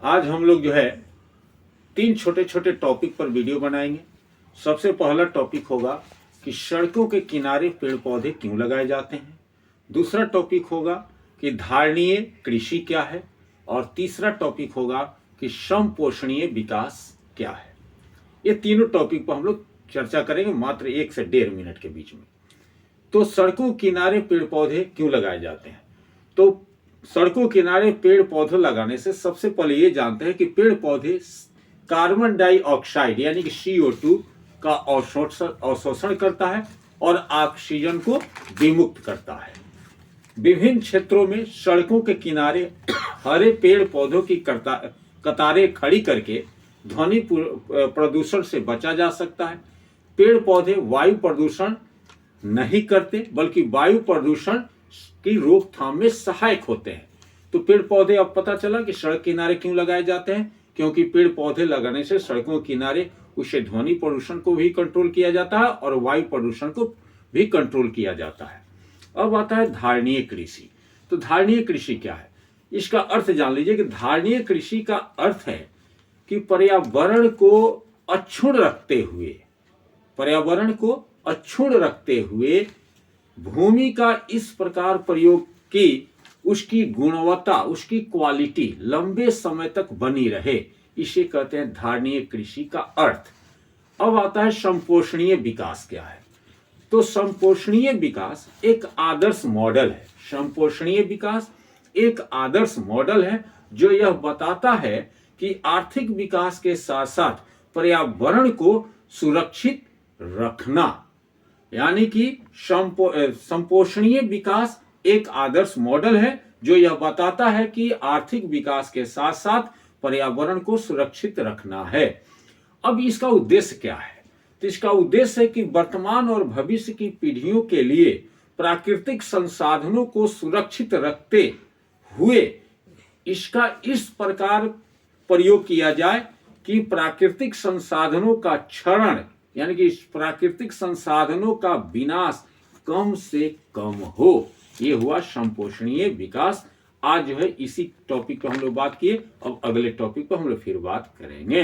आज हम लोग जो है 3 छोटे छोटे टॉपिक पर वीडियो बनाएंगे। सबसे पहला टॉपिक होगा कि सड़कों के किनारे पेड़ पौधे क्यों लगाए जाते हैं। दूसरा टॉपिक होगा कि धारणीय कृषि क्या है। और तीसरा टॉपिक होगा कि समपोषणीय विकास क्या है। ये तीनों टॉपिक पर हम लोग चर्चा करेंगे मात्र 1 से 1.5 मिनट के बीच में। तो सड़कों किनारे पेड़ पौधे क्यों लगाए जाते हैं। तो सड़कों किनारे पेड़ पौधे लगाने से सबसे पहले ये जानते हैं कि पेड़ पौधे कार्बन डाइऑक्साइड यानी कि CO2 का अवशोषण करता है और ऑक्सीजन को विमुक्त करता है। विभिन्न क्षेत्रों में सड़कों के किनारे हरे पेड़ पौधों की कतारें खड़ी करके ध्वनि प्रदूषण से बचा जा सकता है। पेड़ पौधे वायु प्रदूषण नहीं करते बल्कि वायु प्रदूषण की रोकथाम में सहायक होते हैं। तो पेड़ पौधे अब पता चला कि सड़क किनारे क्यों लगाए जाते हैं, क्योंकि पेड़ पौधे लगाने से सड़कों के किनारे उससे ध्वनि प्रदूषण को भी कंट्रोल किया जाता है और वायु प्रदूषण को भी कंट्रोल किया जाता है। अब आता है धारणीय कृषि। तो धारणीय कृषि क्या है, इसका अर्थ जान लीजिए कि धारणीय कृषि का अर्थ है कि पर्यावरण को अक्षुण्ण रखते हुए भूमि का इस प्रकार प्रयोग की उसकी गुणवत्ता, उसकी क्वालिटी लंबे समय तक बनी रहे, इसे कहते हैं धारणीय कृषि का अर्थ। अब आता है समपोषणीय विकास क्या है। तो समपोषणीय विकास एक आदर्श मॉडल है। समपोषणीय विकास एक आदर्श मॉडल है जो यह बताता है कि आर्थिक विकास के साथ साथ पर्यावरण को सुरक्षित रखना, यानी कि समपोषणीय विकास एक आदर्श मॉडल है जो यह बताता है कि आर्थिक विकास के साथ साथ पर्यावरण को सुरक्षित रखना है। अब इसका उद्देश्य क्या है। तो इसका उद्देश्य है कि वर्तमान और भविष्य की पीढ़ियों के लिए प्राकृतिक संसाधनों को सुरक्षित रखते हुए इसका इस प्रकार प्रयोग किया जाए कि प्राकृतिक संसाधनों का क्षरण यानी कि प्राकृतिक संसाधनों का विनाश कम से कम हो। ये हुआ समपोषणीय विकास। आज जो है इसी टॉपिक पर हम लोग बात किए। अब अगले टॉपिक पर हम लोग फिर बात करेंगे।